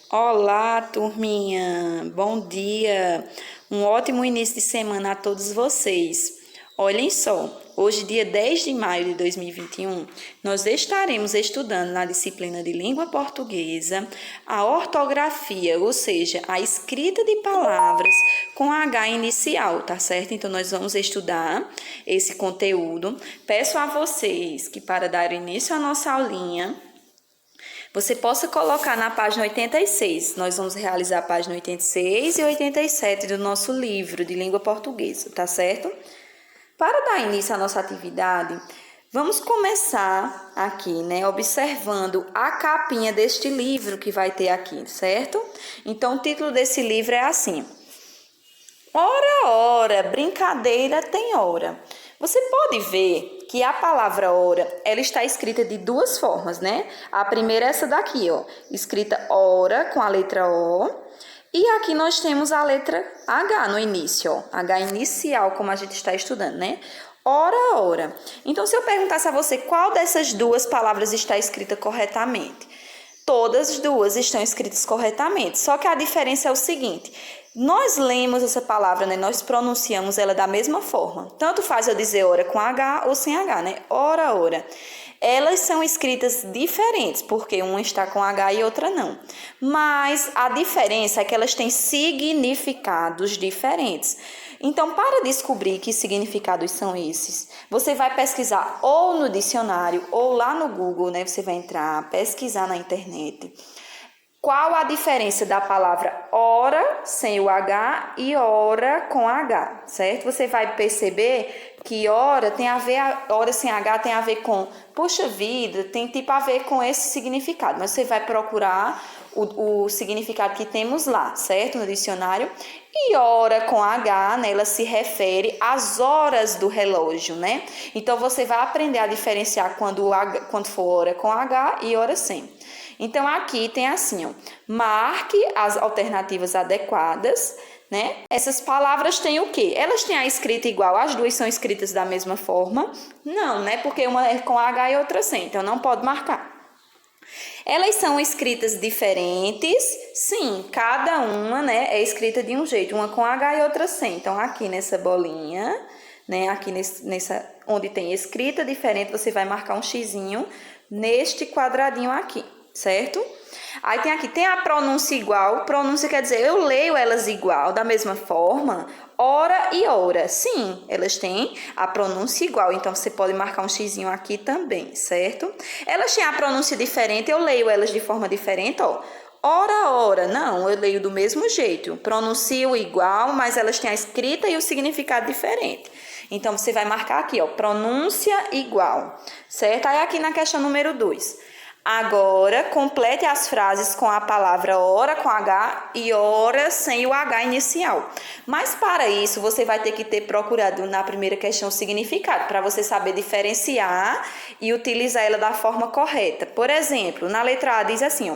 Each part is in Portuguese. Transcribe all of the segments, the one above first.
Olá, turminha! Bom dia! Um ótimo início de semana a todos vocês. Olhem só, hoje, dia 10 de maio de 2021, nós estaremos estudando na disciplina de língua portuguesa a ortografia, ou seja, a escrita de palavras com H inicial, tá certo? Então, nós vamos estudar esse conteúdo. Peço a vocês que, para dar início à nossa aulinha, você possa colocar na página 86. Nós vamos realizar a página 86 e 87 do nosso livro de língua portuguesa, tá certo? Para dar início à nossa atividade, vamos começar aqui, observando a capinha deste livro que vai ter aqui, certo? Então, o título desse livro é assim: Ora, ora, brincadeira tem hora. Você pode ver que a palavra hora, ela está escrita de duas formas, né? A primeira é essa daqui, ó, escrita hora com a letra O. E aqui nós temos a letra H no início, ó, H inicial, como a gente está estudando, né? Ora, ora. Então, se eu perguntasse a você qual dessas duas palavras está escrita corretamente, todas as duas estão escritas corretamente, só que a diferença é o seguinte: nós lemos essa palavra, nós pronunciamos ela da mesma forma. Tanto faz eu dizer ora com H ou sem H, né? Ora, ora. Elas são escritas diferentes, porque uma está com H e outra não. Mas a diferença é que elas têm significados diferentes. Então, para descobrir que significados são esses, você vai pesquisar ou no dicionário ou lá no Google, né? Você vai entrar, pesquisar na internet. Qual a diferença da palavra hora sem o H e hora com H, certo? Você vai perceber que hora tem a ver, hora sem H tem a ver com, poxa vida, tem tipo a ver com esse significado. Mas você vai procurar o significado que temos lá, certo? No dicionário. E hora com H, né, ela se refere às horas do relógio, né? Então, você vai aprender a diferenciar quando for hora com H e hora sem. Então, aqui tem assim, ó, marque as alternativas adequadas, né? Essas palavras têm o quê? Elas têm a escrita igual, as duas são escritas da mesma forma? Não, né? Porque uma é com H e outra sem, então não pode marcar. Elas são escritas diferentes? Sim, cada uma, né, é escrita de um jeito, uma com H e outra sem. Então, aqui nessa bolinha, né, aqui nessa onde tem escrita diferente, você vai marcar um xizinho neste quadradinho aqui, certo? Aí tem a pronúncia igual. Pronúncia quer dizer, eu leio elas igual, da mesma forma. Hora e hora. Sim, elas têm a pronúncia igual. Então, você pode marcar um xizinho aqui também, certo? Elas têm a pronúncia diferente, eu leio elas de forma diferente, ó. Ora, ora. Não, eu leio do mesmo jeito. Pronuncio igual, mas elas têm a escrita e o significado diferente. Então, você vai marcar aqui, ó, pronúncia igual, certo? Aí, aqui na questão número 2. Agora, complete as frases com a palavra hora com H e hora sem o H inicial. Mas para isso, você vai ter que ter procurado na primeira questão o significado, para você saber diferenciar e utilizar ela da forma correta. Por exemplo, na letra A diz assim, ó: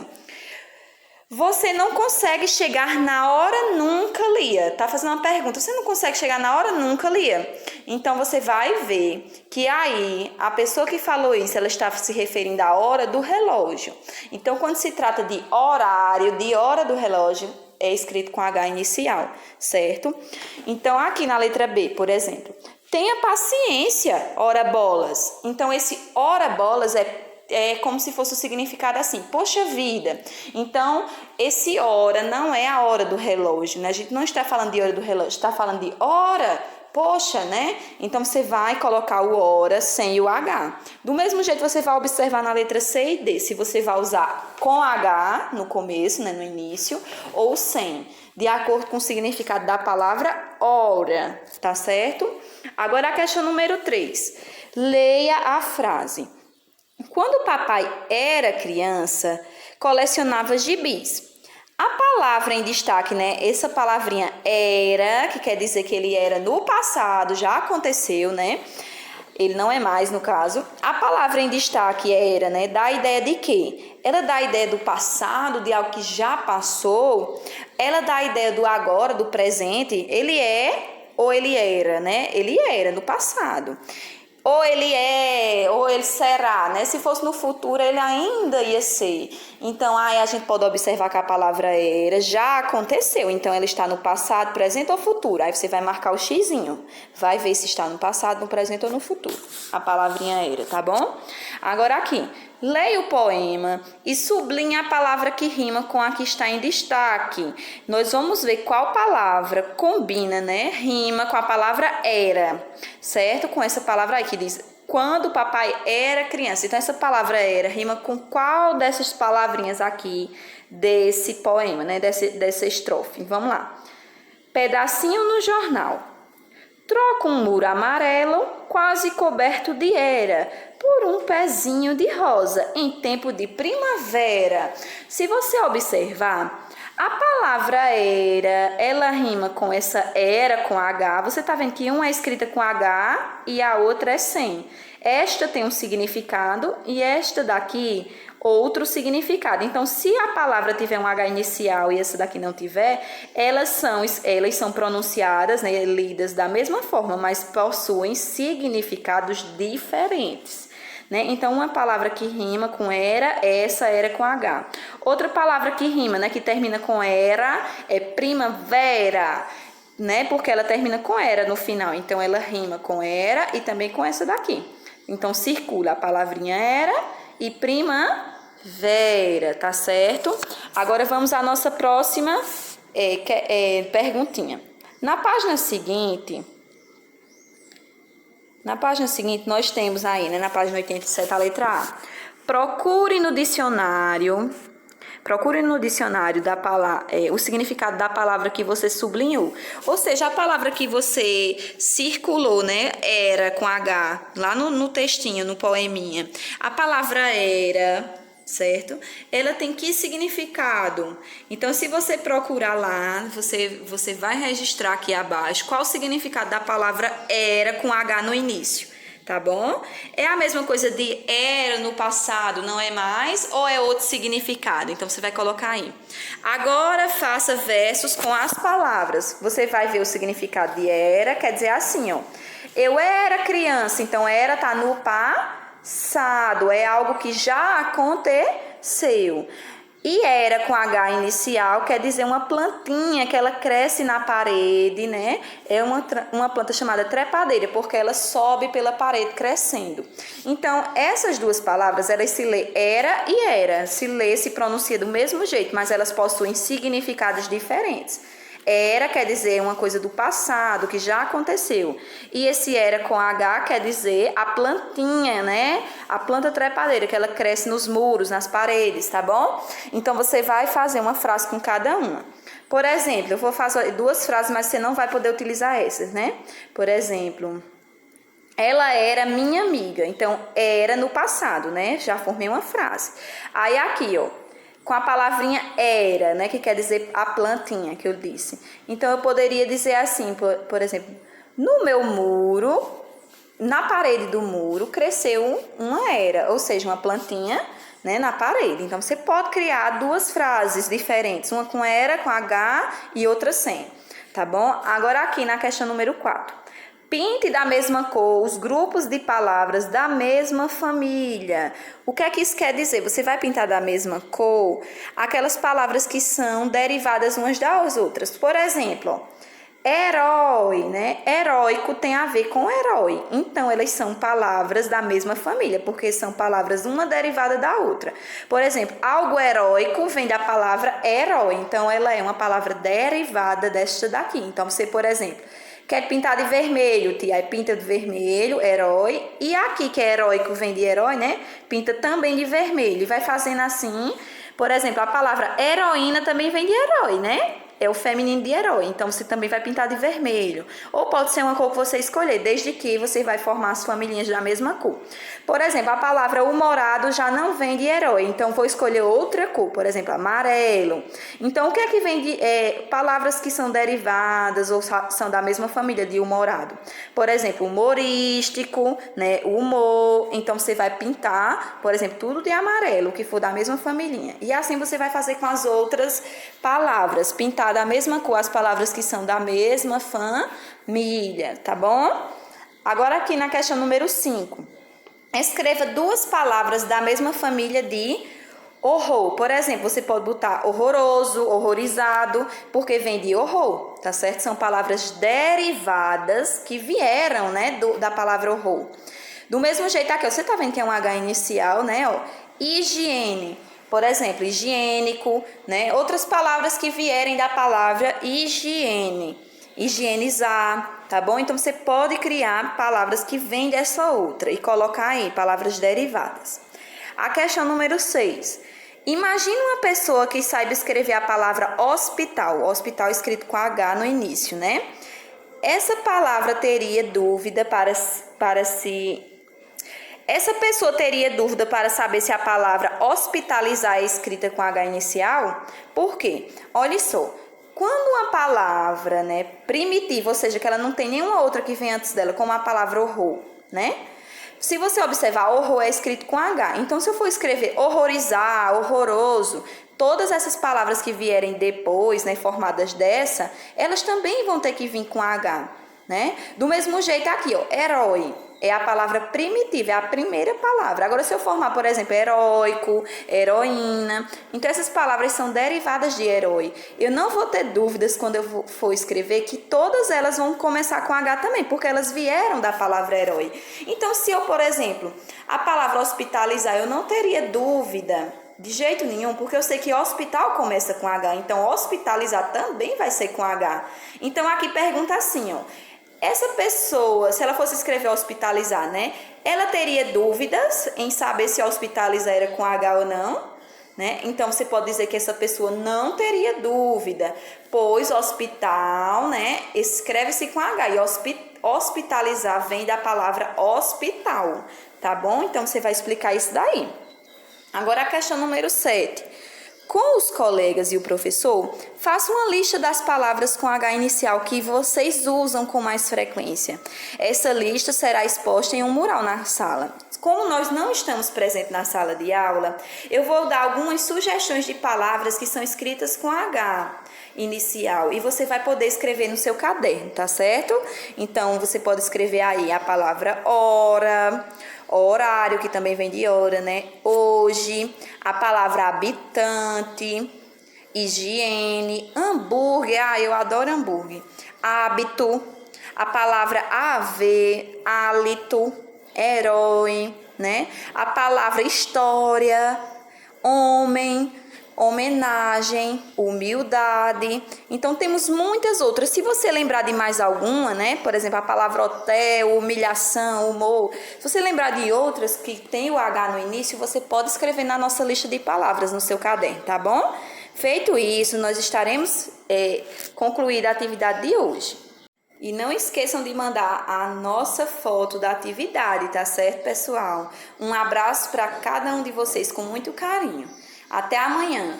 você não consegue chegar na hora nunca, Lia. Tá fazendo uma pergunta. Você não consegue chegar na hora nunca, Lia? Então, você vai ver que aí, a pessoa que falou isso, ela estava se referindo à hora do relógio. Então, quando se trata de horário, de hora do relógio, é escrito com H inicial, certo? Então, aqui na letra B, por exemplo, tenha paciência, ora bolas. Então, esse ora bolas é como se fosse o significado assim, poxa vida. Então, esse hora não é a hora do relógio, né? A gente não está falando de hora do relógio, está falando de hora, poxa, né? Então, você vai colocar o hora sem o H. Do mesmo jeito, você vai observar na letra C e D, se você vai usar com H no começo, né, no início, ou sem, de acordo com o significado da palavra hora, tá certo? Agora, a questão número 3. Leia a frase. Quando o papai era criança, colecionava gibis. A palavra em destaque, né? Essa palavrinha era, que quer dizer que ele era no passado, já aconteceu, né? Ele não é mais, no caso. A palavra em destaque era, né? Dá a ideia de quê? Ela dá a ideia do passado, de algo que já passou. Ela dá a ideia do agora, do presente. Ele é ou ele era, né? Ele era no passado. Ou ele é, ou ele será, né? Se fosse no futuro, ele ainda ia ser. Então, aí a gente pode observar que a palavra era já aconteceu. Então, ela está no passado, presente ou futuro. Aí você vai marcar o xizinho. Vai ver se está no passado, no presente ou no futuro. A palavrinha era, tá bom? Agora aqui, leia o poema e sublinhe a palavra que rima com a que está em destaque. Nós vamos ver qual palavra combina, né? Rima com a palavra era, certo? Com essa palavra aí que diz quando o papai era criança. Então, essa palavra era rima com qual dessas palavrinhas aqui desse poema, né? Dessa estrofe. Vamos lá. Pedacinho no jornal. Troca um muro amarelo, quase coberto de era, por um pezinho de rosa, em tempo de primavera. Se você observar, a palavra era, ela rima com essa era com H. Você está vendo que uma é escrita com H e a outra é sem. Esta tem um significado e esta daqui outro significado. Então, se a palavra tiver um H inicial e essa daqui não tiver, elas são pronunciadas, né, lidas da mesma forma, mas possuem significados diferentes. Né? Então, uma palavra que rima com era, essa era com H. Outra palavra que rima, né, que termina com era, é primavera, né? Porque ela termina com era no final. Então, ela rima com era e também com essa daqui. Então, circula a palavrinha era e primavera, tá certo? Agora, vamos à nossa próxima perguntinha. Na página seguinte, nós temos aí, né, na página 87, a letra A. Procure no dicionário o significado da palavra que você sublinhou. Ou seja, a palavra que você circulou, né, era com H, lá no textinho, no poeminha. A palavra era, certo? Ela tem que significado? Então, se você procurar lá, você vai registrar aqui abaixo qual o significado da palavra era com H no início. Tá bom? É a mesma coisa de era no passado, não é mais? Ou é outro significado? Então, você vai colocar aí. Agora, faça versos com as palavras. Você vai ver o significado de era, quer dizer assim, ó. Eu era criança, então era tá no passado, é algo que já aconteceu. E era com H inicial, quer dizer uma plantinha que ela cresce na parede, né? É uma planta chamada trepadeira, porque ela sobe pela parede crescendo. Então, essas duas palavras, elas se lê era e era. Se pronuncia do mesmo jeito, mas elas possuem significados diferentes. Era quer dizer uma coisa do passado, que já aconteceu. E esse era com H quer dizer a plantinha, né? A planta trepadeira, que ela cresce nos muros, nas paredes, tá bom? Então, você vai fazer uma frase com cada uma. Por exemplo, eu vou fazer duas frases, mas você não vai poder utilizar essas, né? Por exemplo, ela era minha amiga. Então, era no passado, né? Já formei uma frase. Aí, aqui, ó. Com a palavrinha era, né, que quer dizer a plantinha que eu disse. Então, eu poderia dizer assim, por exemplo, no meu muro, na parede do muro, cresceu uma era, ou seja, uma plantinha, né, na parede. Então, você pode criar duas frases diferentes, uma com era, com H e outra sem, tá bom? Agora, aqui na questão número 4. Pinte da mesma cor os grupos de palavras da mesma família. O que é que isso quer dizer? Você vai pintar da mesma cor aquelas palavras que são derivadas umas das outras. Por exemplo, herói, né? Heróico tem a ver com herói. Então, elas são palavras da mesma família, porque são palavras uma derivada da outra. Por exemplo, algo heróico vem da palavra herói. Então, ela é uma palavra derivada desta daqui. Então, você, por exemplo, quer pintar de vermelho, tia, aí pinta de vermelho, herói. E aqui, que é heróico, vem de herói, né? Pinta também de vermelho. E vai fazendo assim. Por exemplo, a palavra heroína também vem de herói, né? É o feminino de herói. Então, você também vai pintar de vermelho. Ou pode ser uma cor que você escolher, desde que você vai formar as familhinhas da mesma cor. Por exemplo, a palavra humorado já não vem de herói. Então, vou escolher outra cor. Por exemplo, amarelo. Então, o que é que vem de palavras que são derivadas ou são da mesma família de humorado? Por exemplo, humorístico, né? Humor. Então, você vai pintar, por exemplo, tudo de amarelo, que for da mesma familhinha. E assim você vai fazer com as outras palavras. Pintar da mesma cor as palavras que são da mesma família, tá bom? Agora aqui na questão número 5. Escreva duas palavras da mesma família de horror. Por exemplo, você pode botar horroroso, horrorizado, porque vem de horror, tá certo? São palavras derivadas que vieram, né, da palavra horror. Do mesmo jeito aqui, ó, você tá vendo que é um H inicial, né, ó? Higiene, por exemplo, higiênico, né? Outras palavras que vierem da palavra higiene. Higienizar, tá bom? Então, você pode criar palavras que vêm dessa outra e colocar aí palavras derivadas. A questão número 6. Imagine uma pessoa que saiba escrever a palavra hospital. Hospital escrito com H no início, né? Essa palavra teria dúvida Essa pessoa teria dúvida para saber se a palavra hospitalizar é escrita com H inicial? Por quê? Olha só. Quando uma palavra, né, primitiva, ou seja, que ela não tem nenhuma outra que vem antes dela, como a palavra horror, né? Se você observar, horror é escrito com H. Então, se eu for escrever horrorizar, horroroso, todas essas palavras que vierem depois, né, formadas dessa, elas também vão ter que vir com H, né? Do mesmo jeito aqui, ó, herói. É a palavra primitiva, é a primeira palavra. Agora, se eu formar, por exemplo, heróico, heroína, então essas palavras são derivadas de herói. Eu não vou ter dúvidas quando eu for escrever que todas elas vão começar com H também, porque elas vieram da palavra herói. Então, se eu, por exemplo, a palavra hospitalizar, eu não teria dúvida de jeito nenhum, porque eu sei que hospital começa com H, então hospitalizar também vai ser com H. Então, aqui pergunta assim, ó. Essa pessoa, se ela fosse escrever hospitalizar, né? Ela teria dúvidas em saber se hospitalizar era com H ou não, né? Então, você pode dizer que essa pessoa não teria dúvida, pois hospital, né? Escreve-se com H e hospitalizar vem da palavra hospital, tá bom? Então, você vai explicar isso daí. Agora, a questão número 7. Com os colegas e o professor, faça uma lista das palavras com H inicial que vocês usam com mais frequência. Essa lista será exposta em um mural na sala. Como nós não estamos presentes na sala de aula, eu vou dar algumas sugestões de palavras que são escritas com H inicial e você vai poder escrever no seu caderno, tá certo? Então, você pode escrever aí a palavra hora, horário, que também vem de hora, né? Hoje, a palavra habitante, higiene, hambúrguer, eu adoro hambúrguer. Hábito, a palavra haver, hálito, herói, né? A palavra história, homem, homenagem, humildade. Então, temos muitas outras. Se você lembrar de mais alguma, né? Por exemplo, a palavra hotel, humilhação, humor. Se você lembrar de outras que tem o H no início, você pode escrever na nossa lista de palavras no seu caderno, tá bom? Feito isso, nós estaremos concluída a atividade de hoje. E não esqueçam de mandar a nossa foto da atividade, tá certo, pessoal? Um abraço para cada um de vocês com muito carinho. Até amanhã!